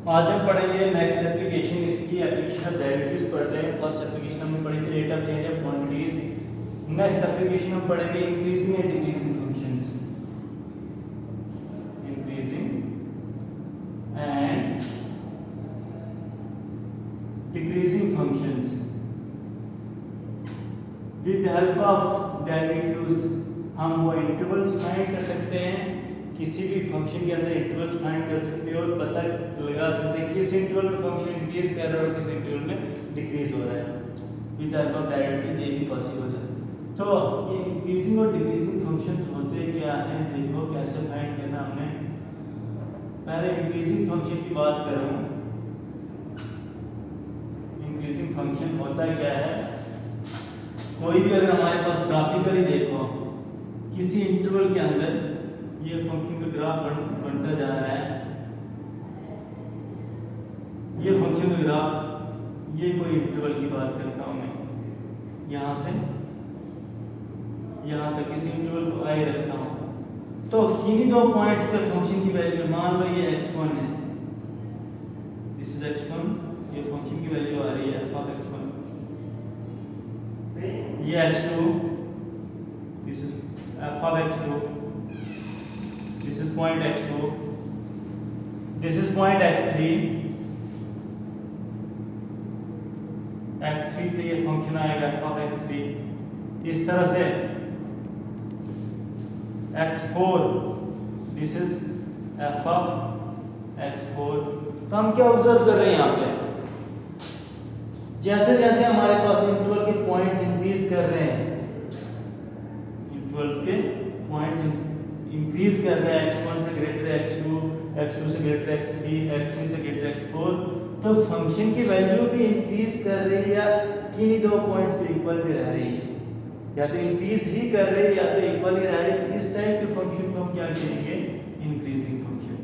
आज हम पढ़ेंगे नेक्स्ट एप्लीकेशन, इसकी एप्लीकेशन ऑफ डेरिवेटिव्स पढ़ रहे हैं। फर्स्ट एप्लीकेशन हमने पढ़ी थी rate of change of quantities. Next application हम पढ़ेंगे increasing and decreasing functions, increasing and decreasing functions. With the help of derivatives हम वो इंटरवल्स फाइंड कर सकते हैं, किसी भी फंक्शन के अंदर इंटरवल्स फाइंड कर सकते हैं और पता लगा सकते हैं किस इंटरवल में फंक्शन इंक्रीज कर रहा है और किस इंटरवल में डिक्रीज हो रहा है। With the help of derivatives ये भी पॉसिबल है। तो ये इंक्रीजिंग और डिक्रीजिंग फंक्शंस होते क्या हैं, देखो कैसे फाइंड करना। हमने पहले इंक्रीजिंग फंक्शन की बात कर रहा हूँ। इंक्रीजिंग फंक्शन होता क्या है, कोई भी अगर हमारे पास ग्राफिकली देखो किसी इंटरवल के अंदर ये फंक्शन का ग्राफ बनता जा रहा है, ये फंक्शन का ग्राफ, ये कोई इंटरवल की बात करता हूं मैं, यहां से यहां तक किसी इंटरवल को आई रखता हूं। तो किन्हीं दो पॉइंट्स पे फंक्शन की वैल्यू, मान लो ये x1 है, दिस इज x1, ये फंक्शन की वैल्यू आ रही है f of x1, ये x2, this is f of x2, this is point x2, this is point x3, x3 पे ये फंक्शन आएगा f of x3। इस तरह से x4, this is f of x4। तो हम क्या ऑब्जर्व कर रहे हैं यहाँ पे, जैसे जैसे हमारे पास इंटरवल के पॉइंट्स इंक्रीज कर रहे हैं, इंटरवल्स के पॉइंट्स इंक्रीज कर रहे हैं, x1 से ग्रेटर x2, x2 से ग्रेटर x3, x3 से ग्रेटर x4, तो फंक्शन की वैल्यू भी इंक्रीज कर रही है या किन्हीं दो पॉइंट्स पे इक्वल भी रह रही है, या तो इंक्रीज ही कर रही है या तो इक्वल ही रह रही है। तो इस टाइप के फंक्शन को हम क्या कहेंगे, इंक्रीजिंग फंक्शन,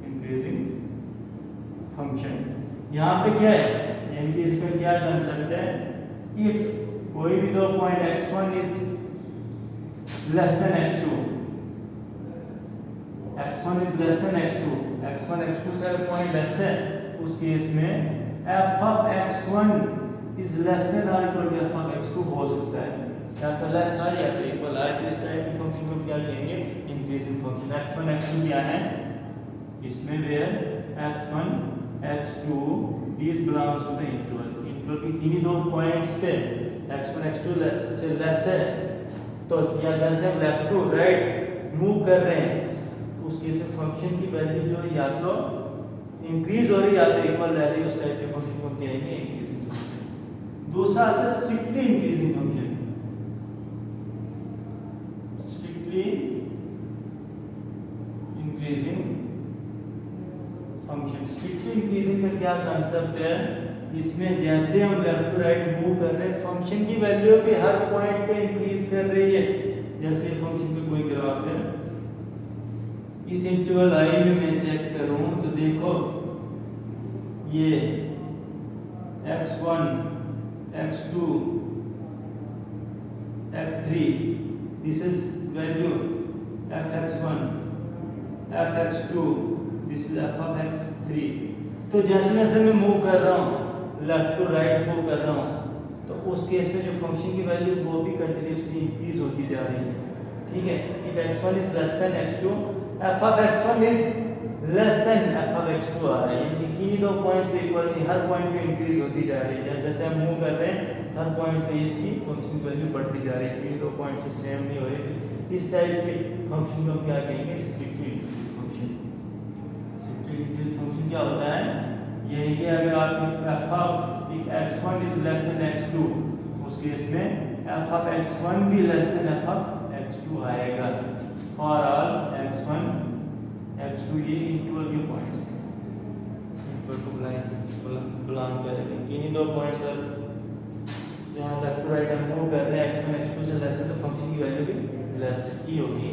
इंक्रीजिंग फंक्शन। यहाँ पे क्या है, यानी कि इसका क्या कंसेप्ट है, इफ कोई भी दो point x1 is less than x2, x1 is less than x2, x1 x2 से अगर पॉइंट लेस है उस केस में f of x1 is less than or equal to f of x2 हो सकता है, या तो लेस आए या तो इक्वल आए। तो इस टाइप के फंक्शन को क्या कहेंगे, इंक्रीजिंग फंक्शन। x1 x2 क्या है, इसमें where x1 x2 these belongs to the interval, interval के किन्हीं दो पॉइंट्स पे x1 x2 से लेस है, तो या जैसे हम लेफ्ट टू राइट मूव कर रहे हैं, उस केस में फंक्शन की वैल्यू जो है या तो इंक्रीज हो रही है या तो इक्वल रह रही है, उस टाइप के फंक्शन को कहेंगे इंक्रीजिंग फंक्शन। दूसरा आता है strictly increasing function. Strictly increasing function, strictly increasing का क्या कंसेप्ट है, इसमें जैसे हम लेफ्ट टू राइट मूव कर रहे हैं, फंक्शन की वैल्यू भी हर पॉइंट पे इंक्रीज कर रही है। जैसे फंक्शन का कोई ग्राफ है, इस इंटरवल आई में मैं चेक करूं तो देखो ये x1 x2 x3, this is value fx1 fx2, this is f of x3। तो जैसे जैसे मैं मूव कर रहा हूँ, लेफ्ट टू राइट मूव कर रहा हूँ, तो उस केस में जो फंक्शन की वैल्यू वो भी कंटिन्यूसली इंक्रीज होती जा रही है। ठीक है, if x1 is less than x2, f of x1 is less than f of x2 आ रहा है, यानी कि किन्हीं दो पॉइंट्स पे इक्वल नहीं, हर पॉइंट पे इंक्रीज होती जा रही है। जैसे हम मूव कर रहे हैं, हर पॉइंट पे इसकी फंक्शन की वैल्यू बढ़ती जा रही है, किन्हीं दो पॉइंट्स पे सेम नहीं हो रही। तो इस टाइप के फंक्शन को हम क्या कहेंगे, strictly increasing function. Strictly increasing function क्या होता है, यानी कि अगर आप f of if x1 is less than x2, उस केस में f of x1 भी less than f of x2 आएगा for all x1 x2, ये इंटरवल के पॉइंट्स इंटरवल को बिलोंग करेंगे। किन्हीं दो पॉइंट्स पर जहाँ लेफ्ट टू राइट हम मूव कर रहे हैं, x1 x2 से लेस है, तो फंक्शन की वैल्यू भी लेस ही होगी।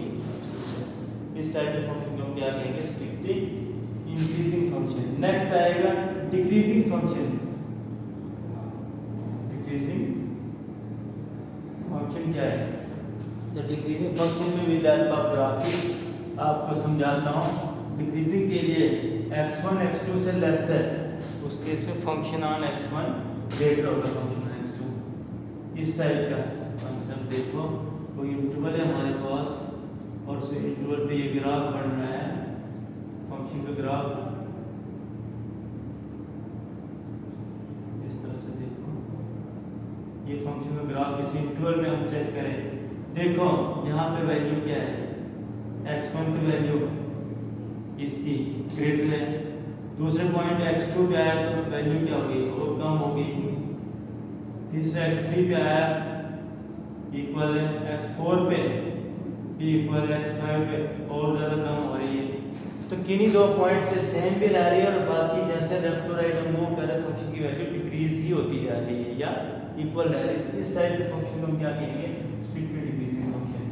इस टाइप के फंक्शन को हम क्या कहेंगे, स्ट्रिक्टली इंक्रीजिंग फंक्शन। नेक्स्ट आएगा डिक्रीजिंग फंक्शन। डिक्रीजिंग फंक्शन क्या है, द डिक्रीजिंग फंक्शन में विद हेल्प ऑफ ग्राफिक आपको समझाता हूँ। डिक्रीजिंग के लिए x1 x2 से लेस है, उस केस में फंक्शन ऑन x1 ग्रेटर होगा फंक्शन ऑन x2। इस टाइप का कॉन्सेप्ट देखो, कोई इंटरवल है हमारे पास और उस इंटरवल पे ये ग्राफ बन रहा है, फंक्शन का ग्राफ इस तरह से देखो, ये फंक्शन का ग्राफ इस इंटरवल में हम चेक करें। देखो यहाँ पे वैल्यू क्या है, x1 की वैल्यू इसकी ग्रेटर है, दूसरे पॉइंट x2 पे आया तो वैल्यू क्या होगी और कम होगी, तीसरा x3 पे आया इक्वल है, x4 पे भी इक्वल है, x5 पे और ज़्यादा कम हो रही है। तो किन्हीं दो पॉइंट्स पे सेम भी रह रही है और बाकी जैसे लेफ्ट टू राइट हम मूव कर रहे हैं फंक्शन की वैल्यू डिक्रीज ही होती जा रही है या इक्वल रह रही है। इस टाइप के फंक्शन को हम क्या कहेंगे, स्ट्रिक्टली डिक्रीजिंग फंक्शन,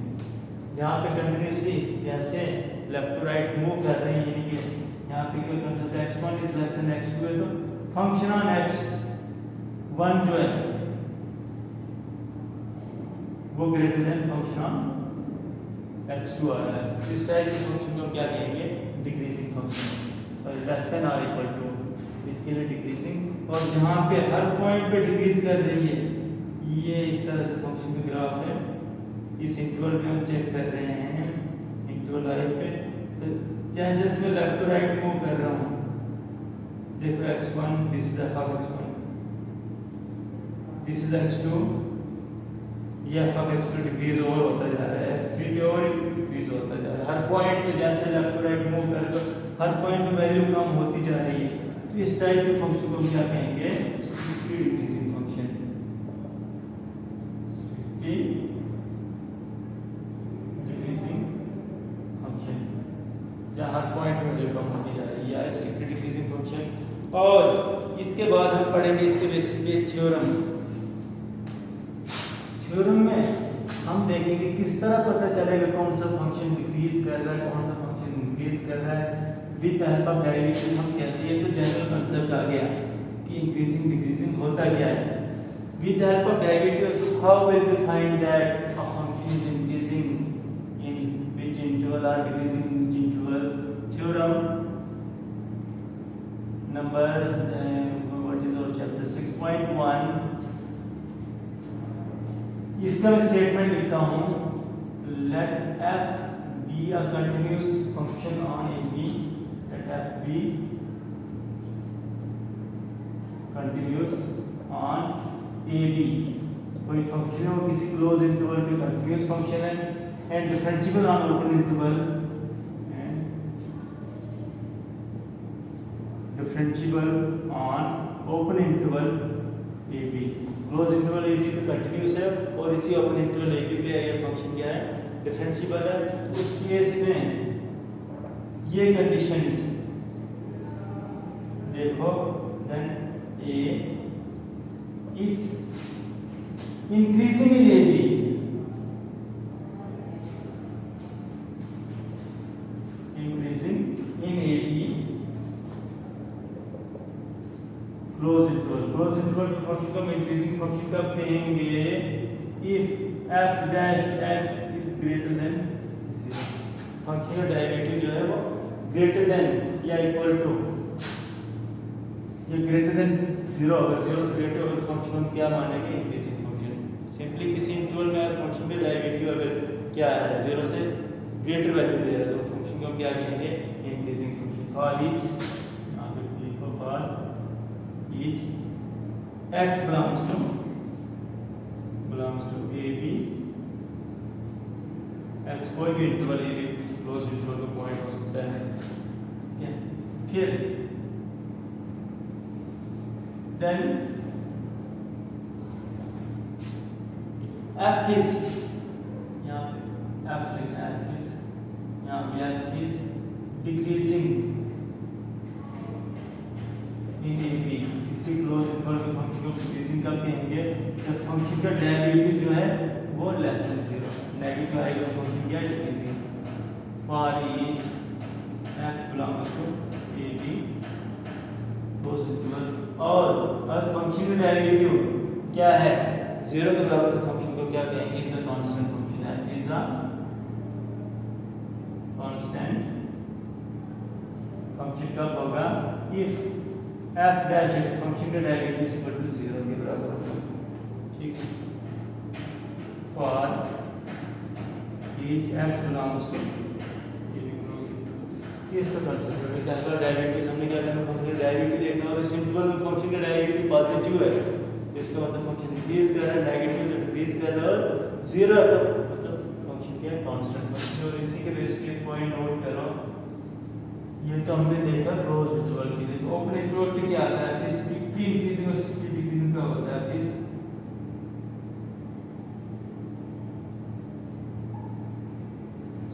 जहाँ पे कंटिन्यूसली जैसे लेफ्ट टू राइट मूव कर रहे हैं, यानी कि यहाँ पे कोई कंसेप्ट है x1 is less than x2 है तो फंक्शन ऑन x1 जो है वो greater then function on x2 आ रहा है। इस टाइप के फंक्शन को क्या कहेंगे, decreasing function, sorry less than और इक्वल टू, इसके लिए डिक्रीजिंग। और जहाँ पे हर पॉइंट पे डिक्रीज कर रही है, ये इस तरह से फंक्शन का ग्राफ है, इस इंटरवल पे हम चेक कर रहे हैं, इंटरवल आई पे, तो जैसे जैसे मैं लेफ्ट टू राइट मूव कर रहा हूँ, देखो x1 this is f of x1, this is x2, ये f of x2 डिक्रीज और होता जा रहा है, x3 पे और डिक्रीज होता जा रहा है, हर पॉइंट पे जैसे लेफ्ट टू राइट मूव कर तो हर पॉइंट पे वैल्यू कम होती जा रही है। तो इस टाइप के फंक्शन को क्या कहेंगे, strictly decreasing function, strictly decreasing function, जहाँ हर पॉइंट पे वैल्यू कम होती जा रही है, स्ट्रिक्टली डिक्रीजिंग फंक्शन। और इसके बाद हम पढ़ेंगे इसके बेसिस पे थ्योरम। थ्योरम में हम देखेंगे किस तरह पता चलेगा कौन सा फंक्शन डिक्रीज कर रहा है, कौन सा फंक्शन इंक्रीज कर रहा है with the help of derivative. हम कैसे, ये तो जनरल कंसेप्ट आ गया कि इंक्रीजिंग डिक्रीजिंग होता क्या है। With the help of derivatives how will we find that a function is increasing in which interval और decreasing in which interval. Theorem number what is our chapter 6.1, इसका मैं statement लिखता हूँ, let f be a continuous function on AB, let f be continuous on AB, कोई function है वो किसी closed interval पे कंटिन्यूस फंक्शन है and differentiable on open interval, differentiable on open interval AB, closed interval AB पे continuous है और इसी ओपन इंटरवल AB पे ये फंक्शन क्या है, डिफरेंशिएबल है। उस केस में ये कंडीशंस देखो, then A is increasing in AB, increasing in AB closed interval के फंक्शन को हम इंक्रीजिंग फंक्शन कब कहेंगे, if f dash x is greater than 0, function का डेरिवेटिव जो है वो ग्रेटर देन या इक्वल टू, ये ग्रेटर देन 0 अगर 0 से ग्रेटर अगर फंक्शन हम क्या मानेंगे, इंक्रीजिंग फंक्शन। सिंपली किसी इंटरवल में अगर फंक्शन का डेरिवेटिव अगर क्या है 0 से ग्रेटर वैल्यू दे रहा है तो फंक्शन को हम क्या कहेंगे, इंक्रीजिंग फंक्शन। फॉर ईच, यहां पे लिखो for each x belongs to AB, x कोई भी इंटरवल AB क्लोज इंटरवल का पॉइंट हो सकता है, ठीक है। फिर देन f is, यहाँ पे f लिखना है, f is यहाँ पे f is decreasing in AB, किसी क्लोज इंटरवल के फंक्शन को डिक्रीजिंग कब कहेंगे, जब फंक्शन का डेरिवेटिव जो है वो लेस देन 0, नेगेटिव आएगा फंक्शन क्या, decreasing. For each x belongs to AB closed interval, और अगर फंक्शन का डेरिवेटिव क्या है 0 के बराबर तो फंक्शन को क्या कहेंगे, is a constant function, f is a constant function कब होगा, if F dash X function का डेरिवेटिव इज इक्वल टू 0 के बराबर होगा। ठीक है, for each X belongs to इस कंसेप्ट में क्या सारा डेरिवेटिव हमने क्या करना, फंक्शन का डेरिवेटिव देखना, और इस इंटरवल में फंक्शन का डेरिवेटिव पॉजिटिव है इसका मतलब फंक्शन इंक्रीज कर रहा है, नेगेटिव तो डिक्रीज कर रहा है, और 0 तो मतलब फंक्शन क्या है, कांस्टेंट फंक्शन। और इसी के बेस पे एक पॉइंट नोट करो, ये तो हमने देखा क्लोज इंटरवल के लिए। तो ओपन इंटरवल पे क्या आता है, फिर स्ट्रिक्टली इंक्रीजिंग और स्ट्रिक्टली डिक्रीजिंग का होता है, फिर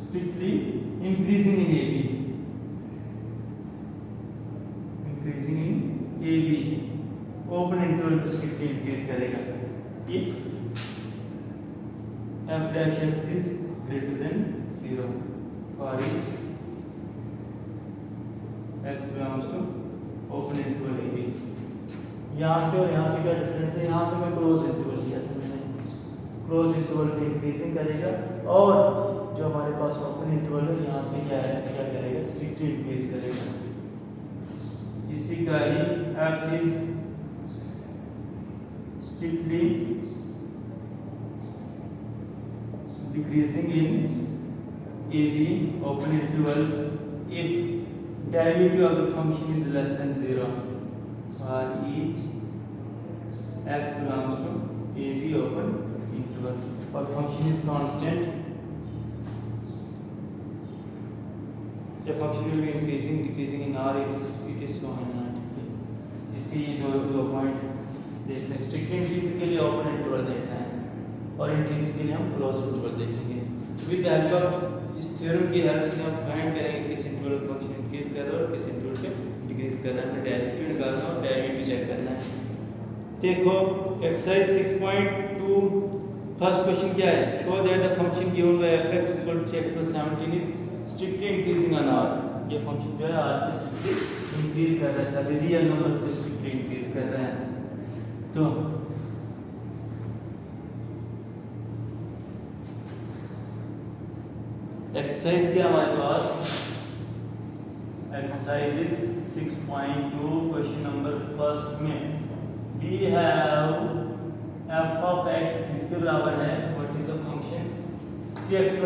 strictly increasing in A B, increasing in A B, open interval पे स्ट्रिक्टली इंक्रीज करेगा if F dash X is greater than 0 for each X belongs to open interval A B. यहाँ पे और यहाँ पे क्या डिफरेंस है, यहाँ पे मैं क्लोज इंटरवल लिया था मैंने, क्लोज इंटरवल पे इंक्रीजिंग करेगा, और जो हमारे पास ओपन इंटरवल है यहाँ पे क्या है, क्या करेगा, स्ट्रिक्टली इंक्रीज करेगा। इसी का ही f is strictly decreasing in A B open interval if derivative of the function is less than 0 for each x belongs to a b open interval, और function is constant, the function will be increasing decreasing in r if it is so not। इसके ये दो point देखते हैं, strictly increasing के लिए open interval देखना है, और इंक्रीजिंग के लिए हम क्लोज इंटरवल देखेंगे। विद हेल्प ऑफ इस थ्योरम की हेल्प से हम फाइंड करेंगे किस इंटरवल पर फंक्शन इंक्रीज कर रहा है और किस इंटरवल पे डिक्रीज कर रहा है। हमें डेरिवेटिव निकालना है और डेरिवेटिव चेक करना है। देखो एक्सरसाइज 6.2 फर्स्ट क्वेश्चन क्या है, show that the function given by f(x) = 3x + 17 is strictly increasing on r। ये फंक्शन जो है r पे स्ट्रिक्टली इंक्रीज कर रहा है, सभी रियल नंबर्स पे स्ट्रिक्टली इंक्रीज कर रहा है। तो एक्सरसाइज क्या हमारे पास, exercise is 6.2 question number first में we have f of x किसके बराबर है, what is the function 3x +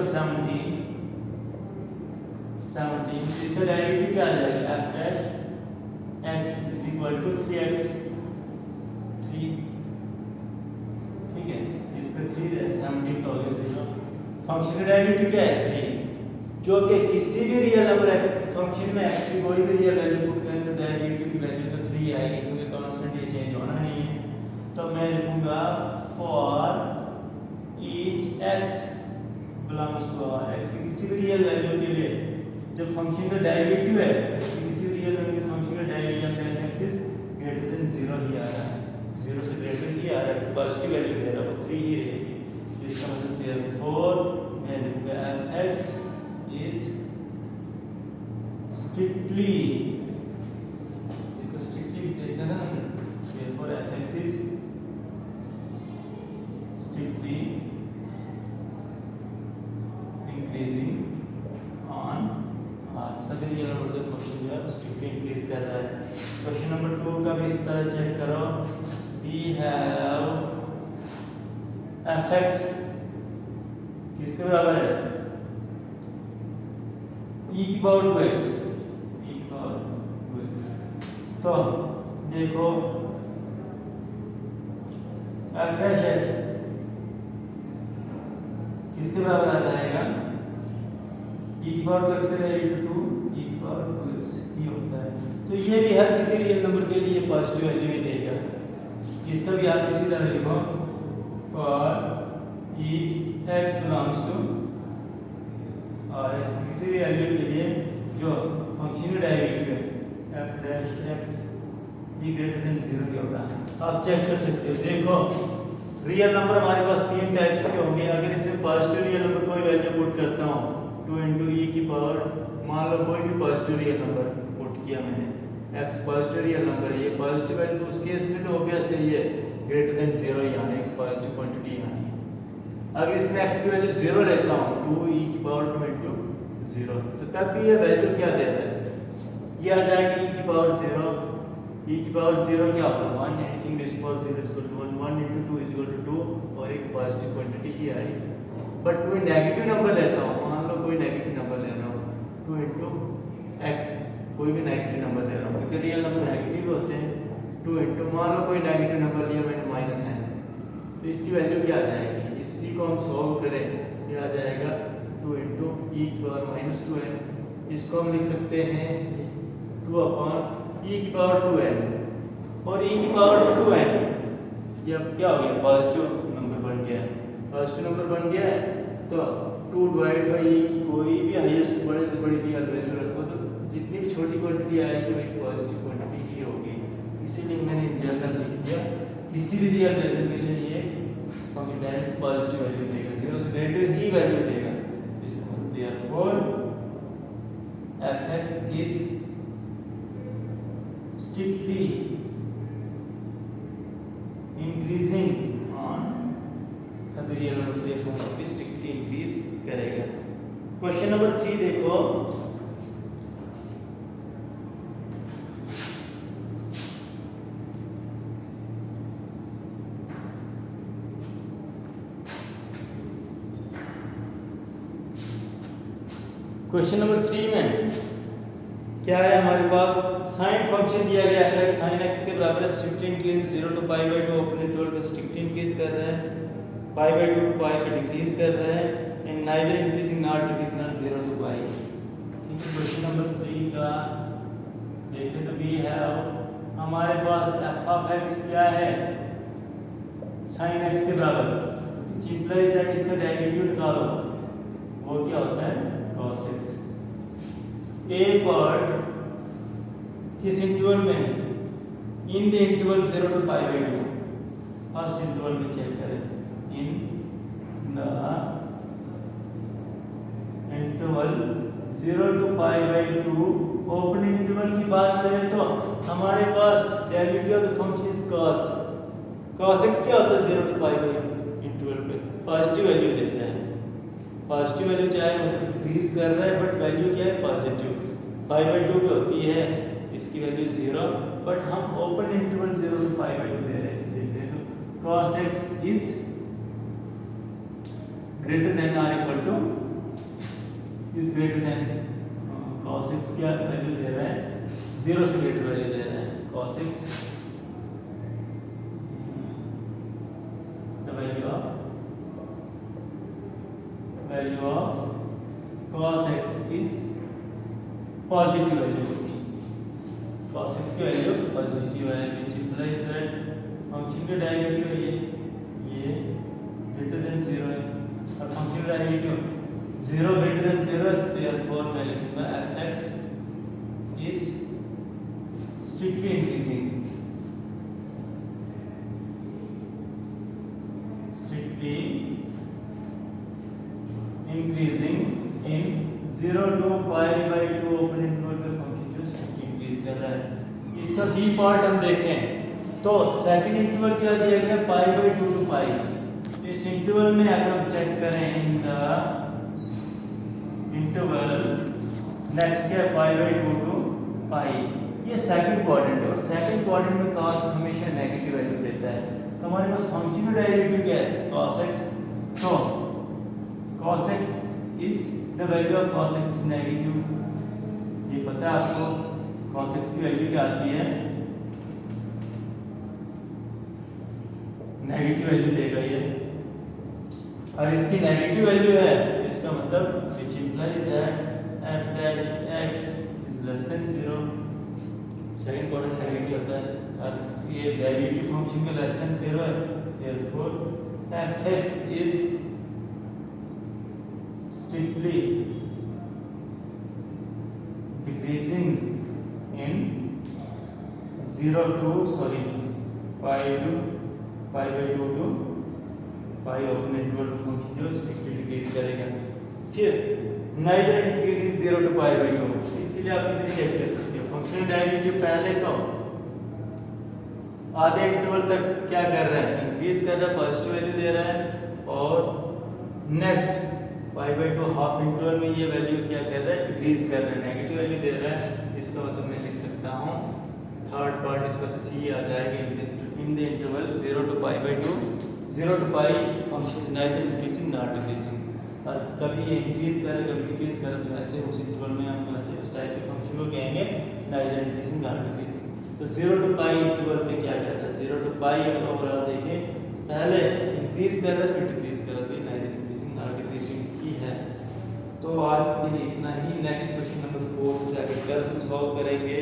17, इसका डेरिवेटिव क्या आ जाएगा, f dash x is equal to 3x 3, ठीक है, इसका 3 है 17 का हो गया 0। फंक्शन का डेरिवेटिव क्या है 3, जो कि किसी भी रियल नंबर x फंक्शन में x की कोई भी रियल वैल्यू पुट करें तो डेरिवेटिव की वैल्यू तो 3 आएगी, क्योंकि कांस्टेंट ये चेंज होना नहीं है। तो मैं लिखूंगा for each x belongs to r, x की किसी भी रियल वैल्यू के लिए जब फंक्शन का डेरिवेटिव है, किसी भी रियल वैल्यू फंक्शन का derivative x is greater than 0 ही आ रहा है, 0 से ग्रेटर ही आ रहा है, पॉजिटिव वैल्यू दे रहा है, वो 3 ही रहेगी। इसका मतलब देयरफॉर मैं लिखूंगा f(x) is strictly, इसको स्ट्रिक्टली देखना था ना, therefore f(x) is strictly increasing on r। सभी रियल नंबर से फंक्शन जो है स्ट्रिक्टली इंक्रीज कर रहा है। क्वेश्चन नंबर 2 का भी इस तरह चेक करो, we have f(x) किसके बराबर है, e की पावर 2x, e की पावर 2x। तो देखो f डैश x किसके बराबर आ जाएगा, e की पावर 2x का डेरिवेटिव 2 e की पावर 2x ये होता है। तो ये भी हर किसी रियल नंबर के लिए पॉजिटिव वैल्यू ही देगा, इसका भी आप इसी तरह लिखो for each x belongs to, और x किसी भी वैल्यू के लिए जो फंक्शन का डेरिवेटिव है f डैश x ये ग्रेटर देन 0 ही होगा। आप चेक कर सकते हो, देखो रियल नंबर हमारे पास 3 टाइप्स के होंगे। अगर इसमें पॉजिटिव रियल नंबर कोई वैल्यू पुट करता हूँ 2 × e की पावर, मान लो कोई भी पॉजिटिव रियल नंबर पुट किया मैंने, x पॉजिटिव रियल नंबर है, ये पॉजिटिव वैल्यू, तो उस केस में तो ऑब्वियस है ये ग्रेटर देन 0 ही आने, पॉजिटिव क्वांटिटी आनी। अगर इसमें x की वैल्यू 0 लेता हूँ 2 e की पावर 2 × 0, तो तब भी ये वैल्यू क्या दे रहा है, ये आ जाएगा e की पावर 0, e की पावर 0 क्या होगा 1, anything raise to power 0 is equal to 1, 1 into 2 is equal to 2 और एक पॉजिटिव क्वांटिटी ही आएगी। बट कोई नेगेटिव नंबर लेता हूँ, मान लो कोई नेगेटिव नंबर ले रहा हूँ 2 into x, कोई भी नेगेटिव नंबर ले रहा हूँ क्योंकि रियल नंबर नेगेटिव होते हैं। 2 into मान लो कोई नेगेटिव नंबर लिया मैंने माइनस n, तो इसकी वैल्यू क्या आ जाएगी, इसी को हम सॉल्व करें, ये आ जाएगा 2 into e की पावर माइनस 2n। इसको हम लिख सकते हैं 2 upon e की पावर 2n और e की पावर 2n ये अब क्या हो गया, पॉजिटिव नंबर बन गया है। पॉजिटिव नंबर बन गया है तो 2 डिवाइड बाई e की कोई भी हाईएस्ट बड़े से बड़ी रियल वैल्यू रखो तो जितनी भी छोटी क्वांटिटी आएगी वो एक पॉजिटिव क्वांटिटी ही होगी, इसीलिए मैंने इन जनरल लिख दिया। किसी भी रियल वैल्यू के लिए ये हमें डायरेक्ट पॉजिटिव वैल्यू देगा, 0 से ग्रेटर ही वैल्यू देगा। इसको therefore fx is strictly increasing on सभी रियल नंबर्स के फॉर्म पे स्ट्रिक्टली इंक्रीज करेगा। क्वेश्चन नंबर 3 देखो, क्वेश्चन नंबर 3 में क्या है हमारे पास, साइन फंक्शन दिया गया है sin x के बराबर है, strictly increase 0 to pi by 2 open interval पे स्ट्रिक्टली इंक्रीज कर रहा है, pi by 2 to pi पे डिक्रीज कर रहा है, and neither increasing not decreasing not 0 to pi। ठीक है, क्वेश्चन नंबर 3 का देखें तो वी हैव हमारे पास f of x क्या है, sin x के बराबर, व्हिच इंप्लाइज दैट इसका डेरिवेटिव निकालो, वो क्या होता है cos x। ए पार्ट किस इंटरवल में, in the interval 0 to pi by 2, first interval में चेक करें, in the interval 0 to pi by 2 open interval की बात करें तो हमारे पास derivative of the function is cos x क्या होता है 0 to pi by इंटरवल पे पॉजिटिव वैल्यू देता है, पॉजिटिव वैल्यू चाहे मतलब डिक्रीज कर रहा है बट वैल्यू क्या है पॉजिटिव, pi by 2 पे होती है इसकी वैल्यू 0, बट हम open interval 0 to pi by 2 दे रहे हैं तो cos x is greater than और equal to is greater than, cos x क्या वैल्यू दे रहा है 0 से ग्रेटर वैल्यू दे रहा है, cos x the value of cos x is positive value होगी, cos x की वैल्यू पॉजिटिव है, व्हिच इंप्लाइज दैट फंक्शन का डेरिवेटिव है ये ग्रेटर देन 0 है और फंक्शन का डेरिवेटिव 0 ग्रेटर देन 0 है, देयरफॉर मैं लिखूंगा fx is strictly increasing, strictly increasing in 0 to pi by 2 open interval पे फंक्शन जो स्ट्रिक्टली इंक्रीज कर रहा है। इसका बी पार्ट हम देखें तो सेकंड इंटरवल क्या दिया गया pi by 2 to pi, इस इंटरवल में अगर हम चेक करें इन द इंटरवल नेक्स्ट क्या है pi by 2 to pi, ये सेकंड क्वाड्रेंट है और सेकंड क्वाड्रेंट में cos हमेशा नेगेटिव वैल्यू देता है, तो हमारे पास फंक्शन का डेरिवेटिव क्या है cos x, तो cos x is the value of cos x is negative, ये पता है आपको cos x की वैल्यू क्या आती है, नेगेटिव वैल्यू देगा ये, और इसकी नेगेटिव वैल्यू है इसका मतलब which implies that f dash x is less than 0, second quadrant negative होता है और ये डेरिवेटिव फंक्शन का लेस देन 0 है, therefore fx is strictly decreasing in 0 to pi by 2 to pi open interval function जो स्ट्रिक्टली डिक्रीज करेगा। फिर neither increasing 0 to pi by 2, इसके लिए आप इधर चेक कर सकते हो फंक्शन डेरिवेटिव पहले तो आधे इंटरवल तक क्या कर रहा है इंक्रीज कर रहा है, पॉजिटिव वैल्यू दे रहा है, और next pi by 2 half interval में ये वैल्यू क्या कर रहा है डिक्रीज कर रहा है, नेगेटिव वैल्यू दे रहा है, इसका मतलब मैं लिख सकता हूँ थर्ड पार्ट इसका सी आ जाएगा in the interval 0 to π/2 0 to π function is neither increasing not decreasing और कभी ये इंक्रीज करे कभी डिक्रीज करे तो ऐसे उस इंटरवल में हम वैसे उस टाइप के फंक्शन को कहेंगे नाइदर इंक्रीजिंग नॉट डिक्रीजिंग। तो 0 to π इंटरवल पे क्या कहता है 0 to π अगर ओवरऑल देखें पहले इंक्रीज कर रहा है फिर डिक्रीज कर रहा है नाइदर इंक्रीजिंग नॉट डिक्रीजिंग ही है। तो आज के लिए इतना ही। नेक्स्ट क्वेश्चन नंबर 4 से आगे कल हम सॉल्व करेंगे